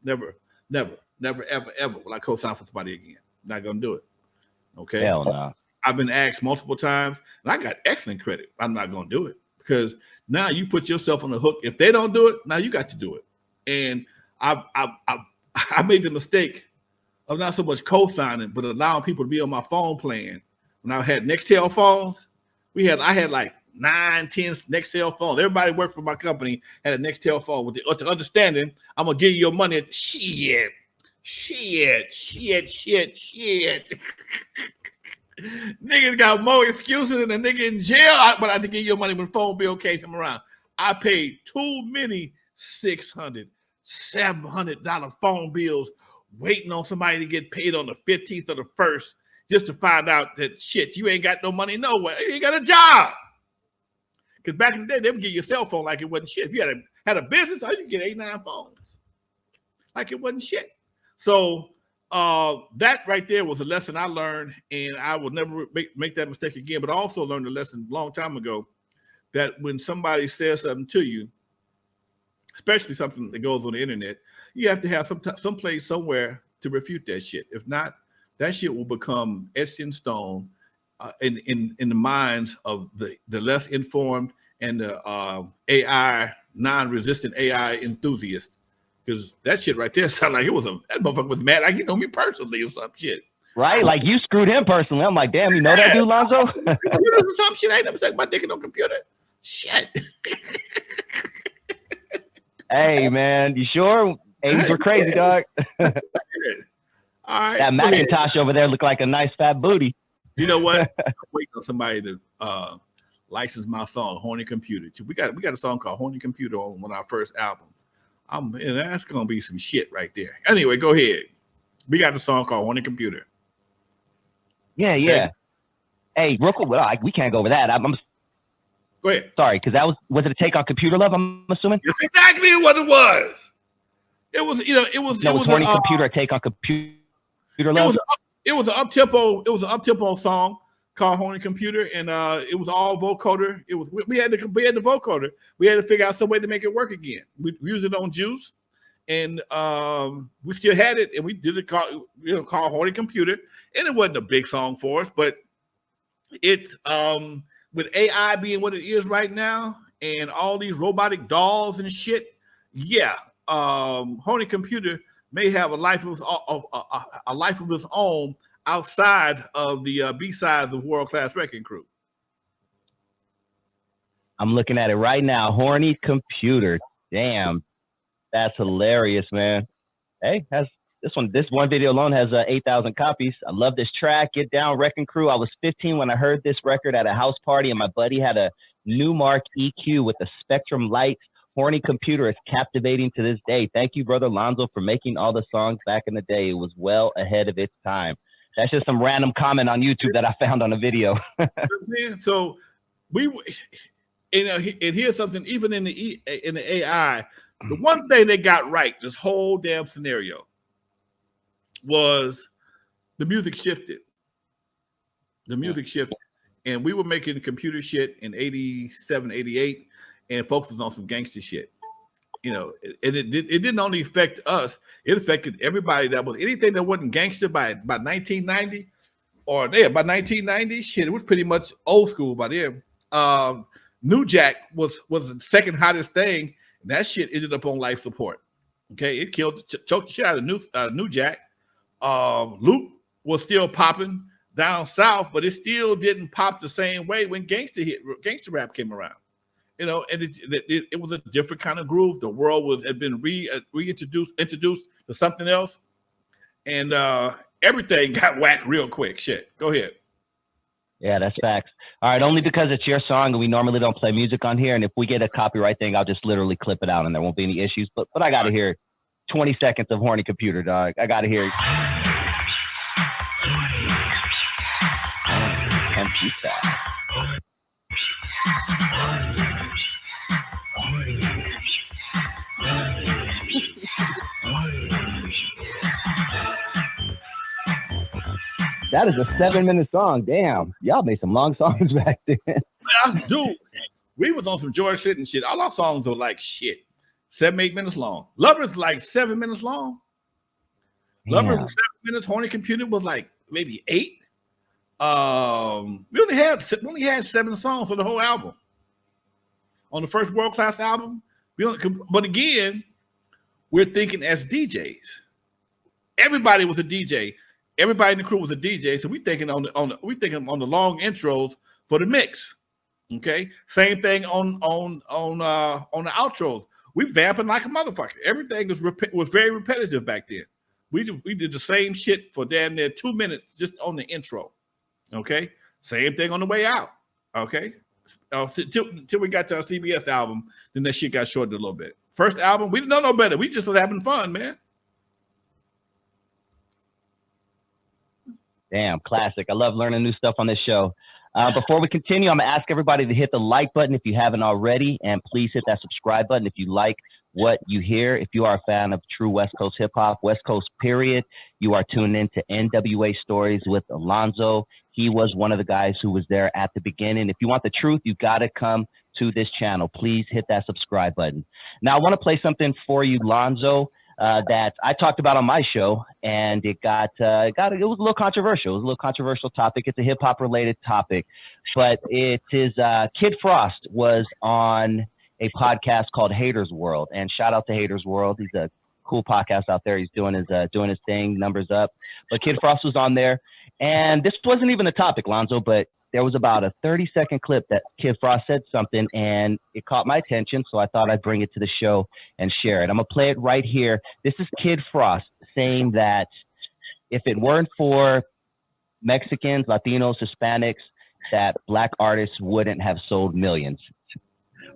ever will I co-sign for somebody again. Not gonna do it. Okay. Hell no. I've been asked multiple times, and I got excellent credit. I'm not gonna do it because now you put yourself on the hook. If they don't do it, now you got to do it. And I made the mistake of not so much co-signing, but allowing people to be on my phone plan. When I had Nextel phones, I had like 9, 10 Nextel phones. Everybody worked for my company had a Nextel phone with the understanding I'm gonna give you your money. Shit. Niggas got more excuses than a nigga in jail, but I had to give you your money when phone bill came around. I paid too many $600, $700 phone bills waiting on somebody to get paid on the 15th or the 1st just to find out that shit, you ain't got no money nowhere. You ain't got a job. Because back in the day, they would give you a cell phone like it wasn't shit. If you had a business, you could get 8, 9 phones. Like it wasn't shit. So that right there was a lesson I learned, and I will never make that mistake again. But I also learned a lesson a long time ago that when somebody says something to you, especially something that goes on the internet, you have to have some place somewhere to refute that shit. If not, that shit will become etched in stone in the minds of the less informed and the AI, non-resistant AI enthusiast. Because that shit right there sounded like that motherfucker was mad like you know me personally or some shit. Right? Like you screwed him personally. I'm like, damn, you know that dude, Lonzo? Some shit. I ain't never stuck my dick in no computer. Shit. Hey, man, you sure? 80s were crazy, dog. All right. That Macintosh over there looked like a nice fat booty. You know what? I'm waiting on somebody to license my song, Horny Computer. We got a song called Horny Computer on one of our first albums. That's gonna be some shit right there. Anyway, go ahead. We got the song called Horny Computer. Yeah. Hey, real quick, we can't go over that. Go ahead. Sorry, because was it a take on Computer Love? I'm assuming. That's exactly what it was. It was Horny Computer, a take on Computer Love. It was an up-tempo song called Horny Computer, and it was all vocoder. We had the vocoder. We had to figure out some way to make it work again. We used it on Juice, and we still had it, and we did it called Horny Computer, and it wasn't a big song for us, but it with AI being what it is right now, and all these robotic dolls and shit, Horny Computer may have a life of its own outside of the B-sides of World Class Wrecking Crew. I'm looking at it right now. Horny Computer. Damn. That's hilarious, man. Hey, this one video alone has 8,000 copies. I love this track. Get Down, Wrecking Crew. I was 15 when I heard this record at a house party, and my buddy had a Newmark EQ with a Spectrum light. Horny Computer is captivating to this day. Thank you, brother Lonzo, for making all the songs back in the day. It was well ahead of its time. That's just some random comment on YouTube that I found on a video. So and here's something, even in the AI, the one thing they got right, this whole damn scenario, was the music shifted. The music shifted. And we were making computer shit in 87, 88, and focused on some gangster shit. And it didn't only affect us, it affected everybody that was anything that wasn't gangster by 1990 or by 1990, shit, it was pretty much old school by then. New Jack was the second hottest thing, and that shit ended up on life support. Okay, it choked the shit out of New Jack. Luke was still popping down south, but it still didn't pop the same way when gangster rap came around. And it was a different kind of groove. The world had been introduced to something else, and everything got whacked real quick. Shit, go ahead. Yeah, that's facts. All right, only because it's your song and we normally don't play music on here, and if we get a copyright thing, I'll just literally clip it out and there won't be any issues. But I gotta hear 20 seconds of Horny Computer, dog. I gotta hear computer. That is a 7-minute song. Damn, y'all made some long songs back then. Dude, we was on some George Clinton shit. All our songs were like shit. 7, 8 minutes long. Lover's like 7 minutes long. Lover's was 7 minutes. Horny Computer was like maybe 8. We only had 7 songs for the whole album. On the first World Class album, but again, we're thinking as DJs. Everybody was a DJ. Everybody in the crew was a DJ. So we thinking on the long intros for the mix. Okay, same thing on the outros. We vamping like a motherfucker. Everything was very repetitive back then. We did the same shit for damn near 2 minutes just on the intro. Okay, same thing on the way out. Okay, till we got to our CBS album, then that shit got shortened a little bit. First album, we didn't know no better. We just was having fun, man. Damn, classic. I love learning new stuff on this show. Before we continue, I'm going to ask everybody to hit the like button if you haven't already, and please hit that subscribe button if you like what you hear. If you are a fan of true West Coast hip-hop, West Coast period, you are tuned in to N.W.A. Stories with Lonzo. He was one of the guys who was there at the beginning. If you want the truth, you got to come to this channel. Please hit that subscribe button. Now, I want to play something for you, Lonzo, that I talked about on my show, and it was a little controversial. It was a little controversial topic. It's a hip hop related topic, but it is Kid Frost was on a podcast called Haters World, and shout out to Haters World. He's a cool podcast out there. He's doing his thing, numbers up. But Kid Frost was on there, and this wasn't even the topic, Lonzo, but there was about a 30-second clip that Kid Frost said something, and it caught my attention, so I thought I'd bring it to the show and share it. I'm going to play it right here. This is Kid Frost saying that if it weren't for Mexicans, Latinos, Hispanics, that black artists wouldn't have sold millions.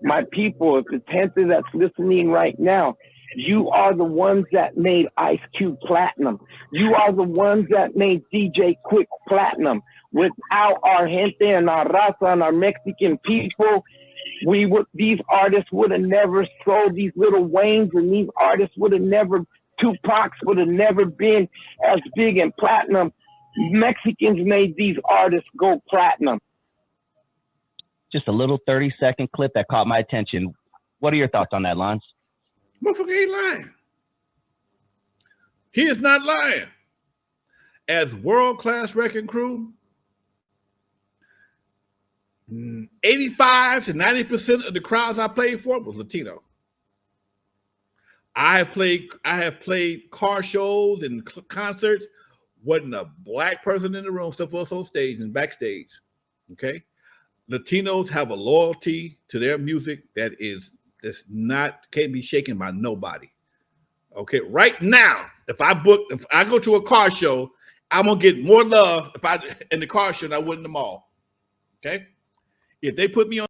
My people, if the Panther that's listening right now, you are the ones that made Ice Cube platinum. You are the ones that made DJ Quick platinum. Without our gente and our raza and our Mexican people, these artists would have never sold. These Little Waynes and these artists would have never, Tupac's would have never been as big and platinum. Mexicans made these artists go platinum. Just a little 30-second clip that caught my attention. What are your thoughts on that, Lons? Motherfucker ain't lying. He is not lying. As world-class wrecking crew, 85 to 90% of the crowds I played for was Latino. I have played car shows and concerts. Wasn't a black person in the room except for us on stage and backstage. Okay, Latinos have a loyalty to their music that's can't be shaken by nobody. Okay, right now, if I go to a car show, I'm gonna get more love in the car show than I would in the mall. Okay, if they put me on